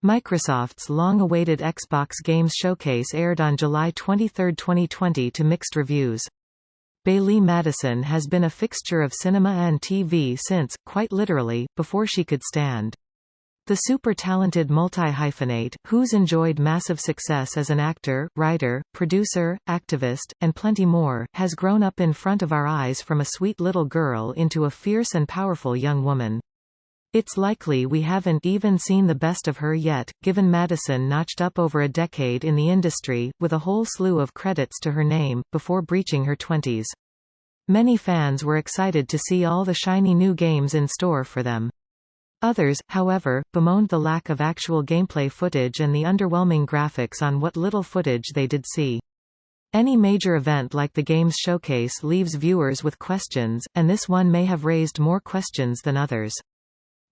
Microsoft's long-awaited Xbox Games Showcase aired on July 23, 2020 to mixed reviews. Bailee Madison has been a fixture of cinema and TV since, quite literally, before she could stand. The super-talented multi-hyphenate, who's enjoyed massive success as an actor, writer, producer, activist, and plenty more, has grown up in front of our eyes from a sweet little girl into a fierce and powerful young woman. It's likely we haven't even seen the best of her yet, given Madison notched up over a decade in the industry, with a whole slew of credits to her name, before breaching her 20s. Many fans were excited to see all the shiny new games in store for them. Others, however, bemoaned the lack of actual gameplay footage and the underwhelming graphics on what little footage they did see. Any major event like the Games Showcase leaves viewers with questions, and this one may have raised more questions than others.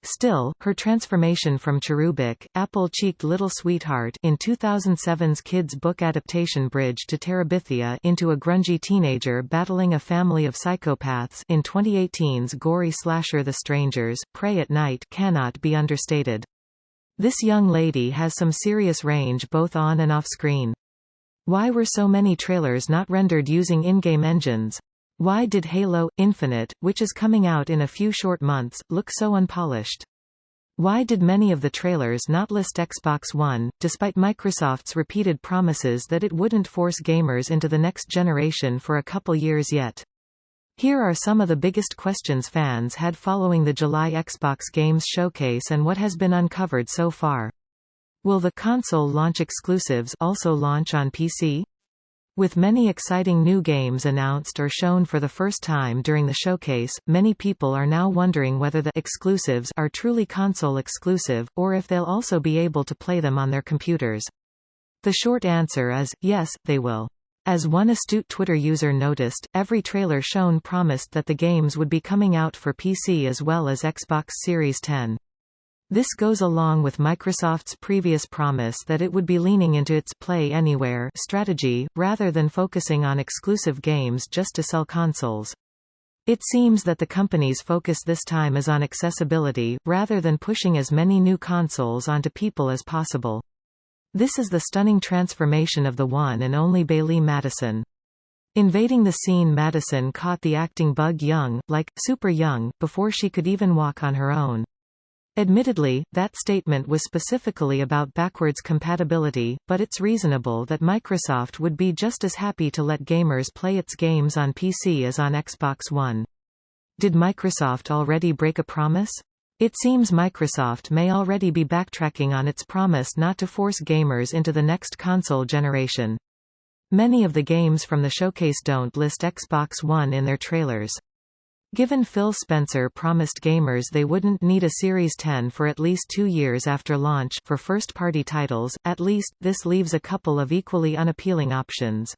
Still, her transformation from cherubic, apple-cheeked little sweetheart in 2007's kids' book adaptation Bridge to Terabithia into a grungy teenager battling a family of psychopaths in 2018's gory slasher The Strangers, Pray at Night cannot be understated. This young lady has some serious range both on and off screen. Why were so many trailers not rendered using in-game engines? Why did Halo Infinite, which is coming out in a few short months, look so unpolished? Why did many of the trailers not list Xbox One, despite Microsoft's repeated promises that it wouldn't force gamers into the next generation for a couple years yet? Here are some of the biggest questions fans had following the July Xbox Games Showcase and what has been uncovered so far. Will the console launch exclusives also launch on PC? With many exciting new games announced or shown for the first time during the showcase, many people are now wondering whether the exclusives are truly console exclusive, or if they'll also be able to play them on their computers. The short answer is, yes, they will. As one astute Twitter user noticed, every trailer shown promised that the games would be coming out for PC as well as Xbox Series X. This goes along with Microsoft's previous promise that it would be leaning into its Play Anywhere strategy, rather than focusing on exclusive games just to sell consoles. It seems that the company's focus this time is on accessibility, rather than pushing as many new consoles onto people as possible. This is the stunning transformation of the one and only Bailee Madison. Invading the scene, Madison caught the acting bug young, like, super young, before she could even walk on her own. Admittedly, that statement was specifically about backwards compatibility, but it's reasonable that Microsoft would be just as happy to let gamers play its games on PC as on Xbox One. Did Microsoft already break a promise? It seems Microsoft may already be backtracking on its promise not to force gamers into the next console generation. Many of the games from the showcase don't list Xbox One in their trailers. Given Phil Spencer promised gamers they wouldn't need a Series X for at least 2 years after launch for first-party titles, at least, this leaves a couple of equally unappealing options.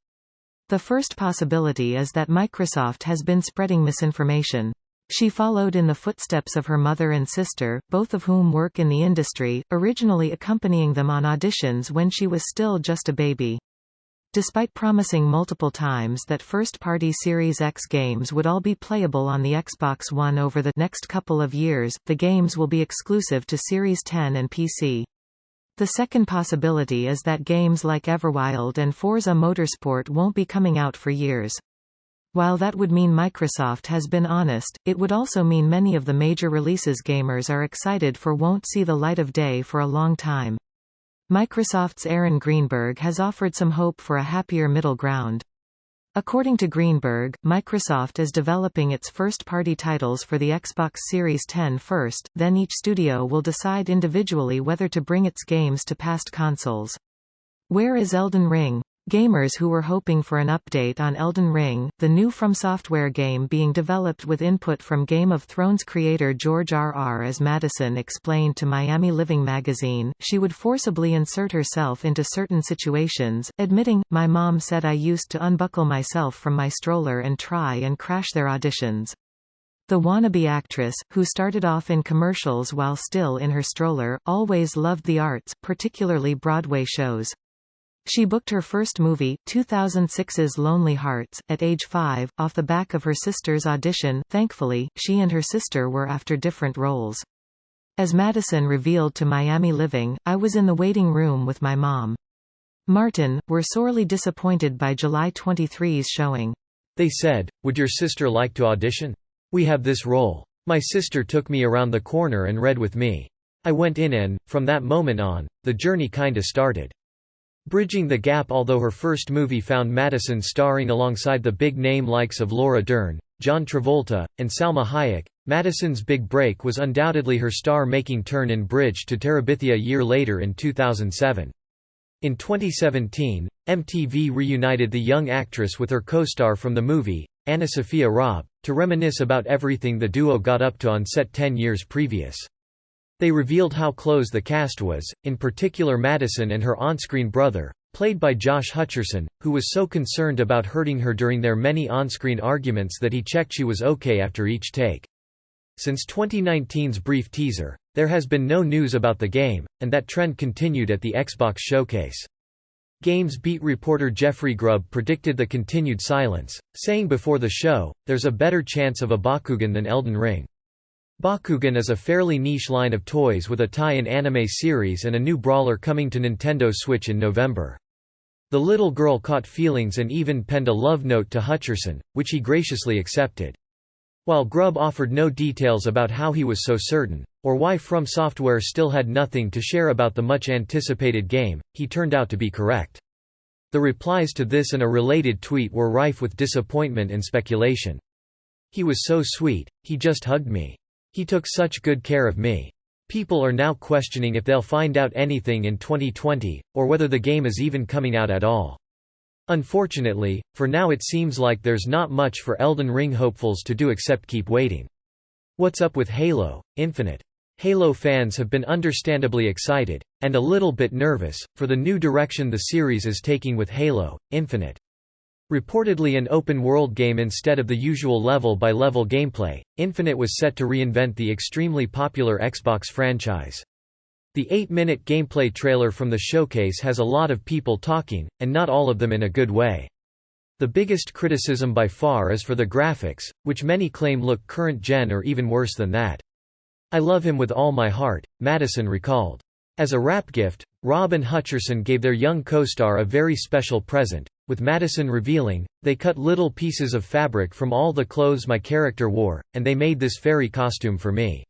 The first possibility is that Microsoft has been spreading misinformation. She followed in the footsteps of her mother and sister, both of whom work in the industry, originally accompanying them on auditions when she was still just a baby. Despite promising multiple times that first-party Series X games would all be playable on the Xbox One over the next couple of years, the games will be exclusive to Series X and PC. The second possibility is that games like Everwild and Forza Motorsport won't be coming out for years. While that would mean Microsoft has been honest, it would also mean many of the major releases gamers are excited for won't see the light of day for a long time. Microsoft's Aaron Greenberg has offered some hope for a happier middle ground. According to Greenberg, Microsoft is developing its first-party titles for the Xbox Series X first, then each studio will decide individually whether to bring its games to past consoles. Where is Elden Ring? Gamers who were hoping for an update on Elden Ring, the new From Software game being developed with input from Game of Thrones creator George R.R. As Madison explained to Miami Living magazine, she would forcibly insert herself into certain situations, admitting, "My mom said I used to unbuckle myself from my stroller and try and crash their auditions." The wannabe actress, who started off in commercials while still in her stroller, always loved the arts, particularly Broadway shows. She booked her first movie, 2006's Lonely Hearts, at age 5, off the back of her sister's audition. Thankfully, she and her sister were after different roles. As Madison revealed to Miami Living, I was in the waiting room with my mom. Martin, were sorely disappointed by July 23's showing. They said, "Would your sister like to audition? We have this role." My sister took me around the corner and read with me. I went in and, from that moment on, the journey kinda started. Bridging the gap. Although her first movie found Madison starring alongside the big-name likes of Laura Dern, John Travolta, and Salma Hayek, Madison's big break was undoubtedly her star-making turn in Bridge to Terabithia a year later in 2007. In 2017, MTV reunited the young actress with her co-star from the movie, Anna Sophia Robb, to reminisce about everything the duo got up to on set 10 years previous. They revealed how close the cast was, in particular Madison and her on-screen brother, played by Josh Hutcherson, who was so concerned about hurting her during their many on-screen arguments that he checked she was okay after each take. Since 2019's brief teaser, there has been no news about the game, and that trend continued at the Xbox showcase. Games beat reporter Jeffrey Grubb predicted the continued silence, saying before the show, "There's a better chance of a Bakugan than Elden Ring." Bakugan is a fairly niche line of toys with a tie-in anime series and a new brawler coming to Nintendo Switch in November. The little girl caught feelings and even penned a love note to Hutcherson, which he graciously accepted. While Grubb offered no details about how he was so certain, or why From Software still had nothing to share about the much-anticipated game, he turned out to be correct. The replies to this and a related tweet were rife with disappointment and speculation. "He was so sweet, he just hugged me. He took such good care of me." People are now questioning if they'll find out anything in 2020, or whether the game is even coming out at all. Unfortunately, for now it seems like there's not much for Elden Ring hopefuls to do except keep waiting. What's up with Halo Infinite? Halo fans have been understandably excited, and a little bit nervous, for the new direction the series is taking with Halo Infinite. Reportedly an open-world game instead of the usual level-by-level gameplay, Infinite was set to reinvent the extremely popular Xbox franchise. The 8-minute gameplay trailer from the showcase has a lot of people talking, and not all of them in a good way. The biggest criticism by far is for the graphics, which many claim look current-gen or even worse than that. "I love him with all my heart," Madison recalled. As a wrap gift, Robb and Hutcherson gave their young co-star a very special present, with Madison revealing, "They cut little pieces of fabric from all the clothes my character wore, and they made this fairy costume for me."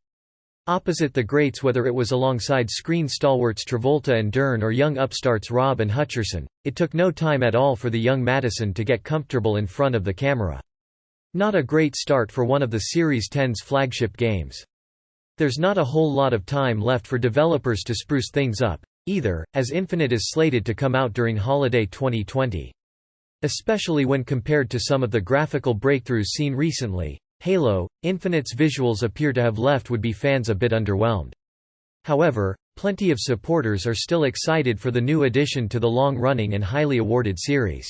Opposite the greats, whether it was alongside screen stalwarts Travolta and Dern or young upstarts Robb and Hutcherson, it took no time at all for the young Madison to get comfortable in front of the camera. Not a great start for one of the Series 10's flagship games. There's not a whole lot of time left for developers to spruce things up, either, as Infinite is slated to come out during holiday 2020. Especially when compared to some of the graphical breakthroughs seen recently, Halo Infinite's visuals appear to have left would-be fans a bit underwhelmed. However, plenty of supporters are still excited for the new addition to the long-running and highly awarded series.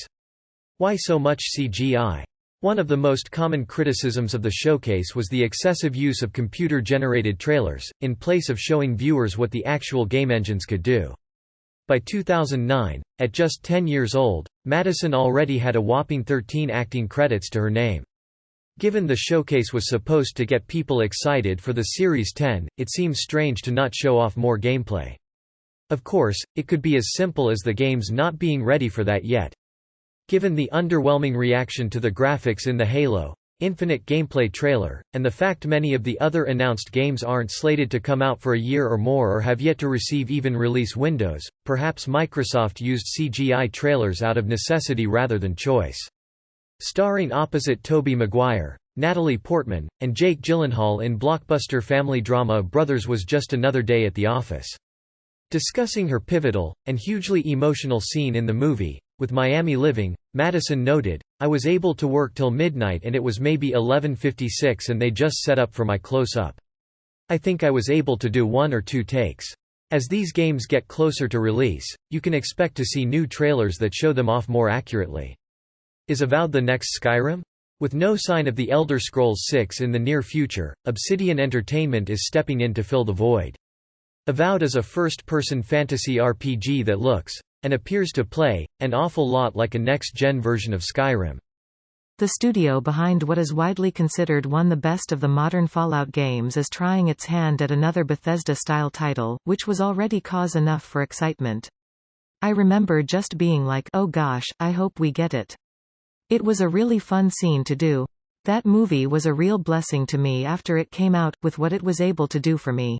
Why so much CGI? One of the most common criticisms of the showcase was the excessive use of computer-generated trailers, in place of showing viewers what the actual game engines could do. By 2009, at just 10 years old, Madison already had a whopping 13 acting credits to her name. Given the showcase was supposed to get people excited for the Series 10, it seems strange to not show off more gameplay. Of course, it could be as simple as the game's not being ready for that yet. Given the underwhelming reaction to the graphics in the Halo Infinite gameplay trailer, and the fact many of the other announced games aren't slated to come out for a year or more or have yet to receive even release windows, perhaps Microsoft used CGI trailers out of necessity rather than choice. Starring opposite Tobey Maguire, Natalie Portman, and Jake Gyllenhaal in blockbuster family drama Brothers was just another day at the office. Discussing her pivotal, and hugely emotional scene in the movie, with Miami Living, Madison noted, "I was able to work till midnight and it was maybe 11:56 and they just set up for my close-up. I think I was able to do 1 or 2 takes. As these games get closer to release, you can expect to see new trailers that show them off more accurately." Is Avowed the next Skyrim? With no sign of The Elder Scrolls 6 in the near future, Obsidian Entertainment is stepping in to fill the void. Avowed is a first-person fantasy RPG that looks, and appears to play, an awful lot like a next-gen version of Skyrim. The studio behind what is widely considered one of the best of the modern Fallout games is trying its hand at another Bethesda-style title, which was already cause enough for excitement. I remember just being like, oh gosh, I hope we get it. It was a really fun scene to do. That movie was a real blessing to me after it came out, with what it was able to do for me.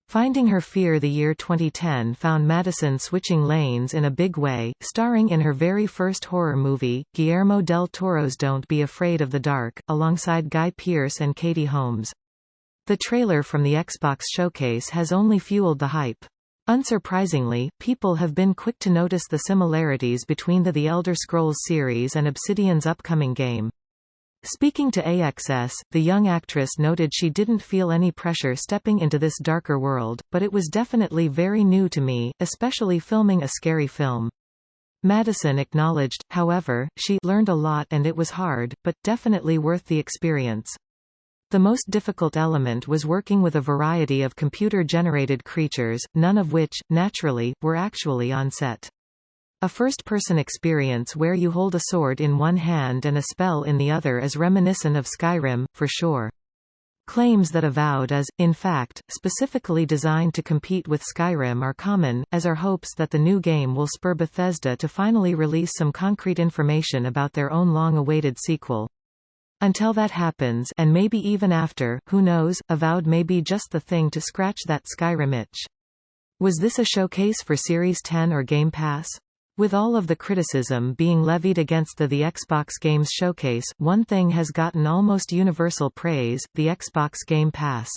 Finding Her Fear. The year 2010 found Madison switching lanes in a big way, starring in her very first horror movie, Guillermo del Toro's Don't Be Afraid of the Dark, alongside Guy Pearce and Katie Holmes. The trailer from the Xbox showcase has only fueled the hype. Unsurprisingly, people have been quick to notice the similarities between the Elder Scrolls series and Obsidian's upcoming game. Speaking to AXS, the young actress noted she didn't feel any pressure stepping into this darker world, but it was definitely very new to me, especially filming a scary film. Madison acknowledged, however, she learned a lot and it was hard, but definitely worth the experience. The most difficult element was working with a variety of computer-generated creatures, none of which, naturally, were actually on set. A first-person experience where you hold a sword in one hand and a spell in the other is reminiscent of Skyrim, for sure. Claims that Avowed is, in fact, specifically designed to compete with Skyrim are common, as are hopes that the new game will spur Bethesda to finally release some concrete information about their own long-awaited sequel. Until that happens, and maybe even after, who knows, Avowed may be just the thing to scratch that Skyrim itch. Was this a showcase for Series 10 or Game Pass? With all of the criticism being levied against the Xbox Games Showcase, one thing has gotten almost universal praise: the Xbox Game Pass.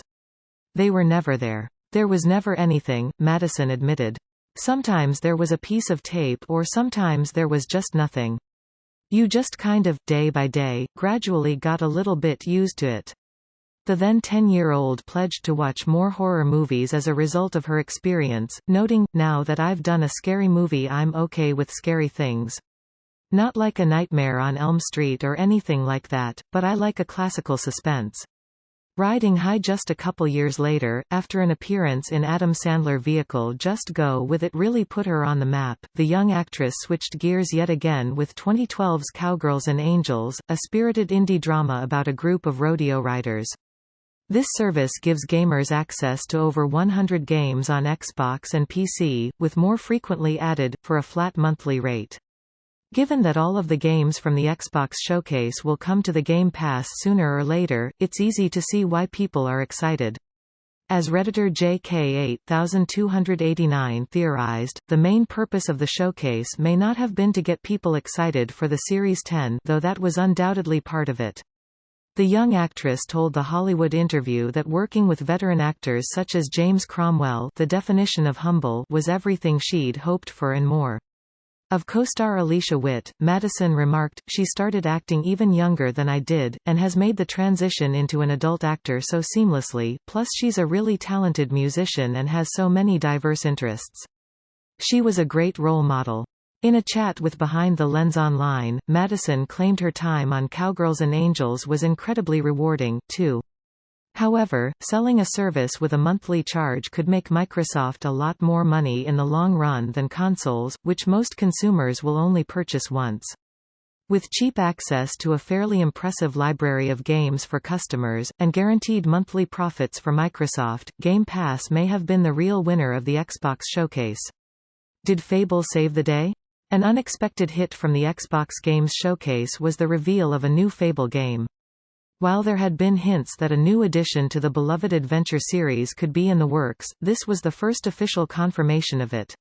They were never there. There was never anything, Madison admitted. Sometimes there was a piece of tape or sometimes there was just nothing. You just kind of, day by day, gradually got a little bit used to it. The then 10-year-old pledged to watch more horror movies as a result of her experience, noting, now that I've done a scary movie I'm okay with scary things. Not like A Nightmare on Elm Street or anything like that, but I like a classical suspense. Riding high. Just a couple years later, after an appearance in Adam Sandler's vehicle Just Go With It really put her on the map, the young actress switched gears yet again with 2012's Cowgirls and Angels, a spirited indie drama about a group of rodeo riders. This service gives gamers access to over 100 games on Xbox and PC, with more frequently added, for a flat monthly rate. Given that all of the games from the Xbox showcase will come to the Game Pass sooner or later, it's easy to see why people are excited. As Redditor JK8289 theorized, the main purpose of the showcase may not have been to get people excited for the Series 10, though that was undoubtedly part of it. The young actress told The Hollywood Interview that working with veteran actors such as James Cromwell, the definition of humble, was everything she'd hoped for and more. Of co-star Alicia Witt, Madison remarked, "She started acting even younger than I did, and has made the transition into an adult actor so seamlessly, plus she's a really talented musician and has so many diverse interests. She was a great role model." In a chat with Behind the Lens Online, Madison claimed her time on Cowgirls and Angels was incredibly rewarding, too. However, selling a service with a monthly charge could make Microsoft a lot more money in the long run than consoles, which most consumers will only purchase once. With cheap access to a fairly impressive library of games for customers, and guaranteed monthly profits for Microsoft, Game Pass may have been the real winner of the Xbox showcase. Did Fable save the day? An unexpected hit from the Xbox Games Showcase was the reveal of a new Fable game. While there had been hints that a new addition to the beloved adventure series could be in the works, this was the first official confirmation of it.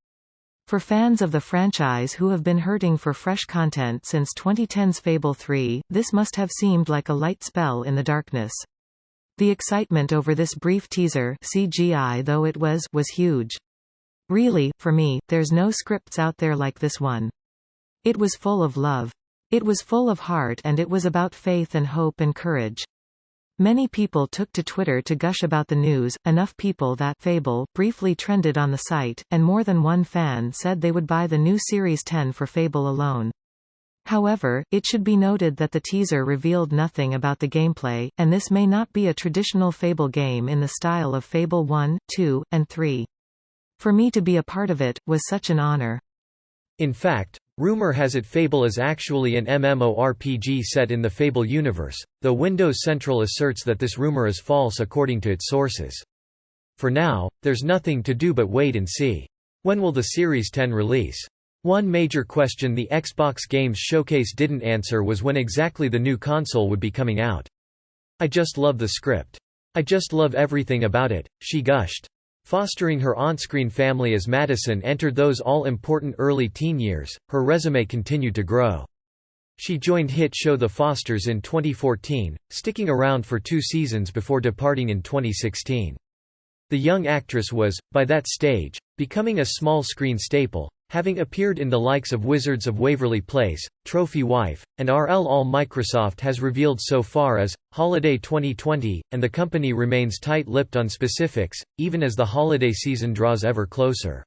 For fans of the franchise who have been hurting for fresh content since 2010's Fable 3, this must have seemed like a light spell in the darkness. The excitement over this brief teaser, CGI though it was huge. Really, for me, there's no scripts out there like this one. It was full of love. It was full of heart and it was about faith and hope and courage. Many people took to Twitter to gush about the news, enough people that Fable briefly trended on the site, and more than one fan said they would buy the new Series 10 for Fable alone. However, it should be noted that the teaser revealed nothing about the gameplay, and this may not be a traditional Fable game in the style of Fable 1, 2, and 3. For me to be a part of it, was such an honor. In fact, Rumor has it Fable is actually an MMORPG set in the Fable universe, though Windows Central asserts that this rumor is false according to its sources. For now, there's nothing to do but wait and see. When will the Series 10 release? One major question the Xbox Games Showcase didn't answer was when exactly the new console would be coming out. "I just love the script. I just love everything about it," she gushed. Fostering her on-screen family as Madison entered those all-important early teen years, her resume continued to grow. She joined hit show The Fosters in 2014, sticking around for 2 seasons before departing in 2016. The young actress was, by that stage, becoming a small-screen staple, having appeared in the likes of Wizards of Waverly Place, Trophy Wife, and RL. All Microsoft has revealed so far as Holiday 2020, and the company remains tight-lipped on specifics, even as the holiday season draws ever closer.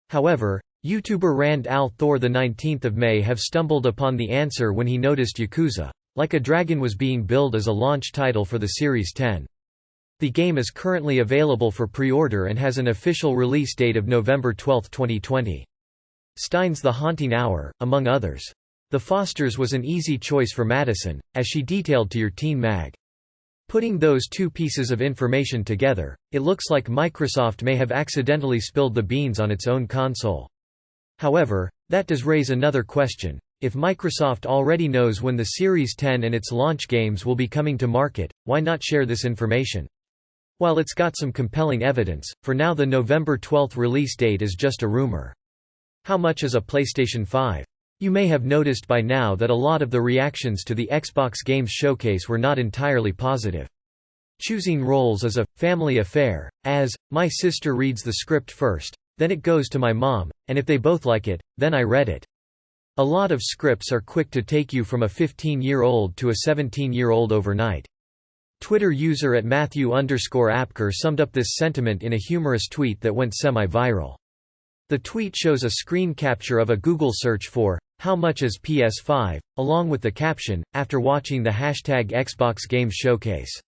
However, YouTuber Rand Al Thor the 19th of May have stumbled upon the answer when he noticed Yakuza Like a Dragon was being billed as a launch title for the Series 10. The game is currently available for pre-order and has an official release date of November 12, 2020. Stein's The Haunting Hour, among others. The Fosters was an easy choice for Madison, as she detailed to Your Teen Mag. Putting those two pieces of information together, it looks like Microsoft may have accidentally spilled the beans on its own console. However, that does raise another question. If Microsoft already knows when the Series 10 and its launch games will be coming to market, why not share this information? While it's got some compelling evidence, for now the November 12 release date is just a rumor. How much is a PlayStation 5? You may have noticed by now that a lot of the reactions to the Xbox Games Showcase were not entirely positive. Choosing roles is a family affair, as my sister reads the script first, then it goes to my mom, and if they both like it, then I read it. A lot of scripts are quick to take you from a 15-year-old to a 17-year-old overnight. Twitter user @Matthew_Apker summed up this sentiment in a humorous tweet that went semi-viral. The tweet shows a screen capture of a Google search for, "How much is PS5?" along with the caption, "After watching the #Xbox Games Showcase."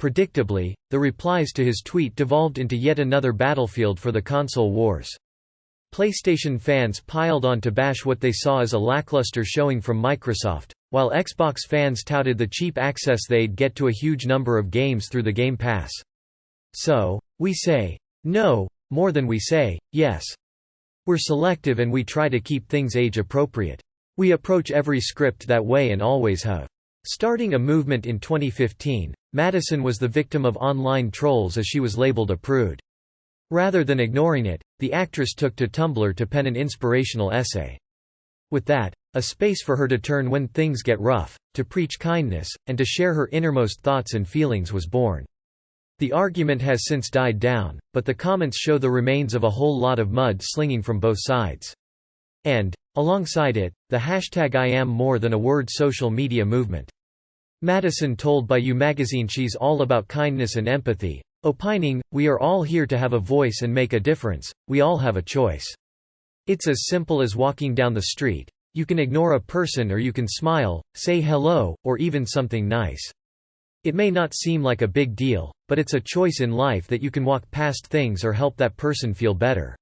Predictably, the replies to his tweet devolved into yet another battlefield for the console wars. PlayStation fans piled on to bash what they saw as a lackluster showing from Microsoft, while Xbox fans touted the cheap access they'd get to a huge number of games through the Game Pass. So, we say, no, more than we say, yes. We're selective and we try to keep things age-appropriate. We approach every script that way and always have. Starting a movement in 2015, Madison was the victim of online trolls as she was labeled a prude. Rather than ignoring it, the actress took to Tumblr to pen an inspirational essay. With that, a space for her to turn when things get rough, to preach kindness, and to share her innermost thoughts and feelings was born. The argument has since died down, but the comments show the remains of a whole lot of mud slinging from both sides. And, alongside it, the #IamMoreThanAWord social media movement. Madison told by You magazine she's all about kindness and empathy, opining, "We are all here to have a voice and make a difference, we all have a choice. It's as simple as walking down the street. You can ignore a person or you can smile, say hello, or even something nice. It may not seem like a big deal, but it's a choice in life that you can walk past things or help that person feel better.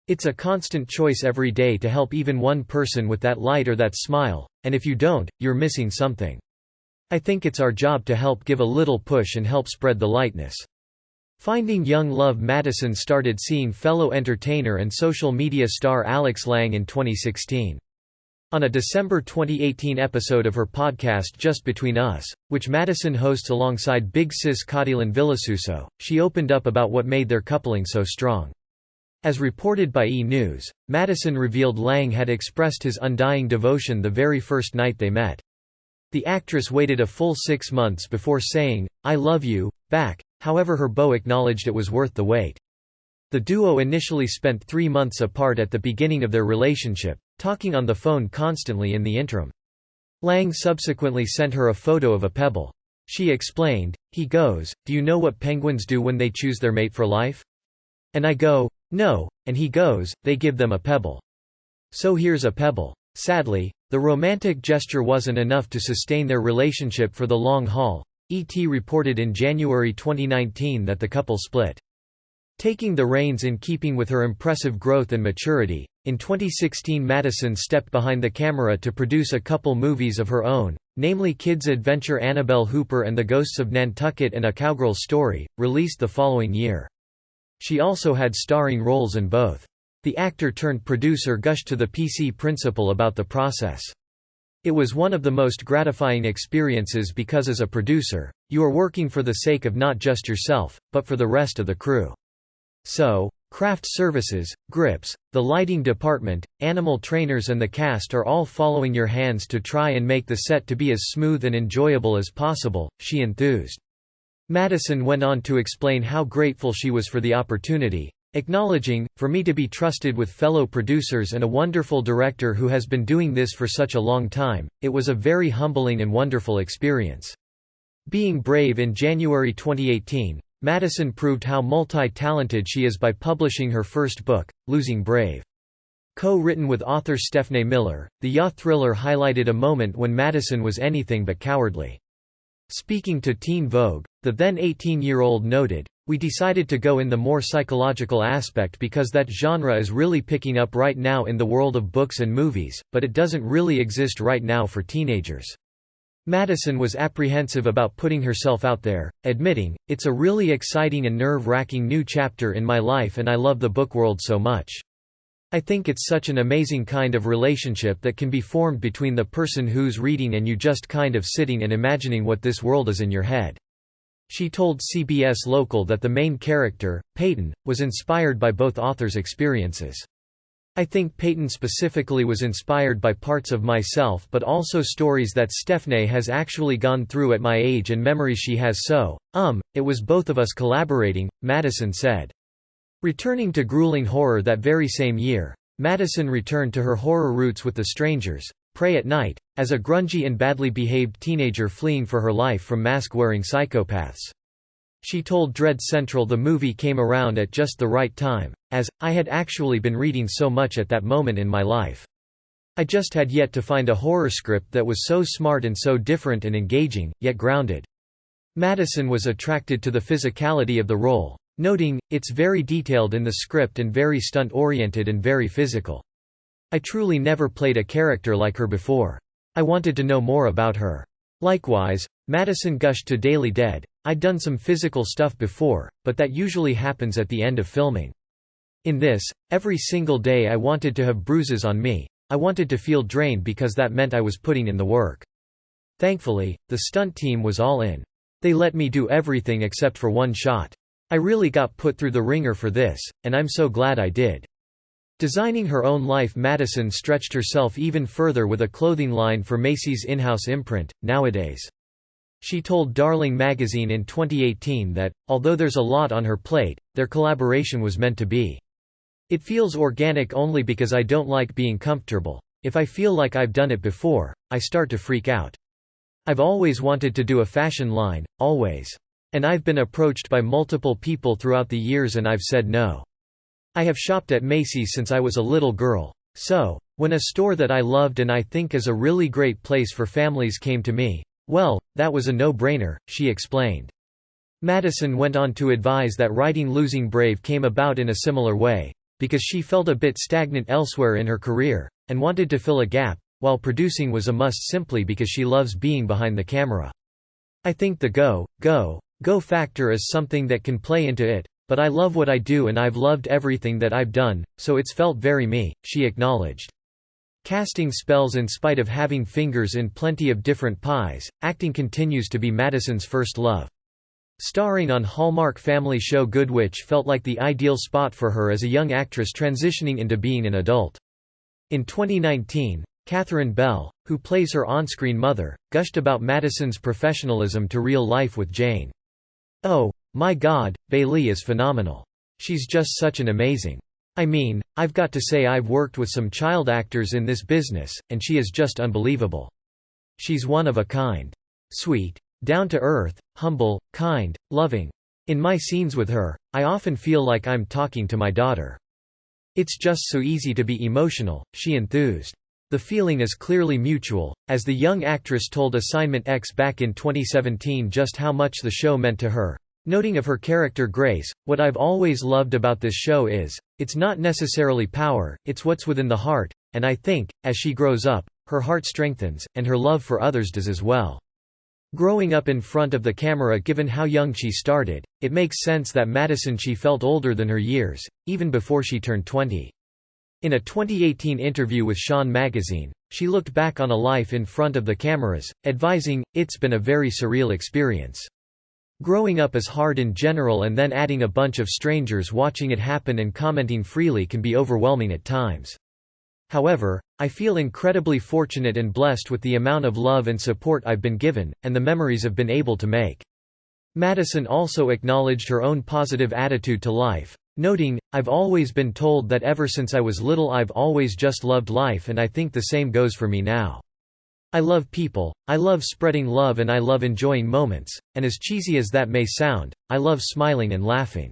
It's a constant choice every day to help even one person with that light or that smile, and if you don't, you're missing something. I think it's our job to help give a little push and help spread the lightness." Finding young love, Madison started seeing fellow entertainer and social media star Alex Lang in 2016. On a December 2018 episode of her podcast Just Between Us, which Madison hosts alongside big sis Cadilan Villasuso, she opened up about what made their coupling so strong. As reported by E! News, Madison revealed Lang had expressed his undying devotion the very first night they met. The actress waited a full 6 months before saying, "I love you," back, however her beau acknowledged it was worth the wait. The duo initially spent 3 months apart at the beginning of their relationship, talking on the phone constantly in the interim. Lang subsequently sent her a photo of a pebble. She explained, "He goes, 'Do you know what penguins do when they choose their mate for life?' And I go, 'No,' and he goes, 'They give them a pebble. So here's a pebble.'" Sadly, the romantic gesture wasn't enough to sustain their relationship for the long haul. ET reported in January 2019 that the couple split. Taking the reins in keeping with her impressive growth and maturity, In 2016, Madison stepped behind the camera to produce a couple movies of her own, namely Kids Adventure Annabelle Hooper and The Ghosts of Nantucket and A Cowgirl's Story, released the following year. She also had starring roles in both. The actor-turned-producer gushed to the PC Principal about the process. "It was one of the most gratifying experiences because as a producer, you are working for the sake of not just yourself, but for the rest of the crew. So, craft services, grips, the lighting department, animal trainers and the cast are all following your hands to try and make the set to be as smooth and enjoyable as possible," she enthused. Madison went on to explain how grateful she was for the opportunity, acknowledging, "For me to be trusted with fellow producers and a wonderful director who has been doing this for such a long time, it was a very humbling and wonderful experience." Being brave in January 2018, Madison proved how multi-talented she is by publishing her first book, Losing Brave. Co-written with author Stephanie Miller, the YA thriller highlighted a moment when Madison was anything but cowardly. Speaking to Teen Vogue, the then 18-year-old noted, "We decided to go in the more psychological aspect because that genre is really picking up right now in the world of books and movies, but it doesn't really exist right now for teenagers." Madison was apprehensive about putting herself out there, admitting, "It's a really exciting and nerve-wracking new chapter in my life and I love the book world so much. I think it's such an amazing kind of relationship that can be formed between the person who's reading and you just kind of sitting and imagining what this world is in your head." She told CBS Local that the main character, Peyton, was inspired by both authors' experiences. "I think Peyton specifically was inspired by parts of myself but also stories that Stephanie has actually gone through at my age and memories she has it was both of us collaborating," Madison said. Returning to grueling horror that very same year, Madison returned to her horror roots with The Strangers, Pray at Night, as a grungy and badly behaved teenager fleeing for her life from mask-wearing psychopaths. She told Dread Central the movie came around at just the right time, as, "I had actually been reading so much at that moment in my life. I just had yet to find a horror script that was so smart and so different and engaging, yet grounded." Madison was attracted to the physicality of the role, noting, "It's very detailed in the script and very stunt-oriented and very physical. I truly never played a character like her before. I wanted to know more about her." Likewise, Madison gushed to Daily Dead, "I'd done some physical stuff before, but that usually happens at the end of filming. In this, every single day I wanted to have bruises on me. I wanted to feel drained because that meant I was putting in the work. Thankfully, the stunt team was all in. They let me do everything except for one shot. I really got put through the ringer for this, and I'm so glad I did." Designing her own life, Madison stretched herself even further with a clothing line for Macy's in-house imprint, Nowadays. She told Darling magazine in 2018 that, although there's a lot on her plate, their collaboration was meant to be. "It feels organic only because I don't like being comfortable. If I feel like I've done it before, I start to freak out. I've always wanted to do a fashion line, always. And I've been approached by multiple people throughout the years and I've said no. I have shopped at Macy's since I was a little girl. So, when a store that I loved and I think is a really great place for families came to me, well, that was a no-brainer," she explained. Madison went on to advise that writing Losing Brave came about in a similar way, because she felt a bit stagnant elsewhere in her career, and wanted to fill a gap, while producing was a must simply because she loves being behind the camera. "I think the go factor is something that can play into it, but I love what I do and I've loved everything that I've done, so it's felt very me," she acknowledged. Casting spells in spite of having fingers in plenty of different pies, acting continues to be Madison's first love. Starring on Hallmark family show Good Witch felt like the ideal spot for her as a young actress transitioning into being an adult. In 2019, Catherine Bell, who plays her on-screen mother, gushed about Madison's professionalism to real life with Jane. "Oh, my God, Bailee is phenomenal. She's just such an amazing. I mean, I've got to say I've worked with some child actors in this business, and she is just unbelievable. She's one of a kind. Sweet. Down to earth, humble, kind, loving. In my scenes with her, I often feel like I'm talking to my daughter. It's just so easy to be emotional," she enthused. The feeling is clearly mutual, as the young actress told Assignment X back in 2017 just how much the show meant to her. Noting of her character Grace, "What I've always loved about this show is, it's not necessarily power, it's what's within the heart, and I think, as she grows up, her heart strengthens, and her love for others does as well." Growing up in front of the camera, given how young she started, it makes sense that Madison she felt older than her years, even before she turned 20. In a 2018 interview with Sean magazine, she looked back on a life in front of the cameras, advising, "It's been a very surreal experience. Growing up is hard in general, and then adding a bunch of strangers watching it happen and commenting freely can be overwhelming at times. However, I feel incredibly fortunate and blessed with the amount of love and support I've been given, and the memories I've been able to make." Madison also acknowledged her own positive attitude to life, noting, "I've always been told that ever since I was little I've always just loved life, and I think the same goes for me now. I love people, I love spreading love, and I love enjoying moments, and as cheesy as that may sound, I love smiling and laughing.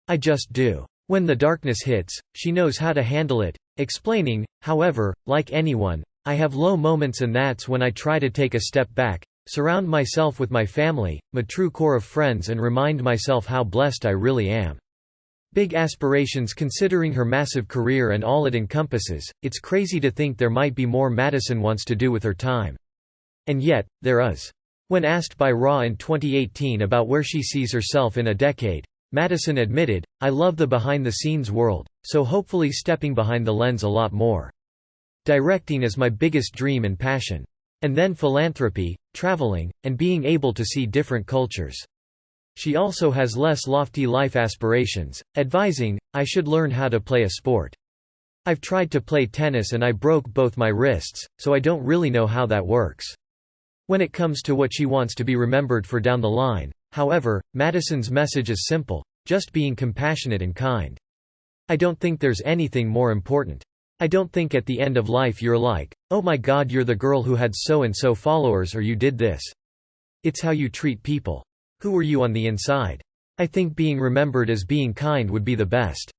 I just do. When the darkness hits, she knows how to handle it," explaining, "However, like anyone, I have low moments, and that's when I try to take a step back, surround myself with my family, my true core of friends, and remind myself how blessed I really am." Big aspirations considering her massive career and all it encompasses. It's crazy to think there might be more Madison wants to do with her time. And yet, there is. When asked by Raw in 2018 about where she sees herself in a decade, Madison admitted, "I love the behind-the-scenes world, so hopefully stepping behind the lens a lot more. Directing is my biggest dream and passion. And then philanthropy, traveling, and being able to see different cultures." She also has less lofty life aspirations, advising, "I should learn how to play a sport. I've tried to play tennis and I broke both my wrists, so I don't really know how that works." When it comes to what she wants to be remembered for down the line, however, Madison's message is simple: just being compassionate and kind. "I don't think there's anything more important. I don't think at the end of life you're like, oh my god, you're the girl who had so-and-so followers, or you did this. It's how you treat people. Who were you on the inside? I think being remembered as being kind would be the best."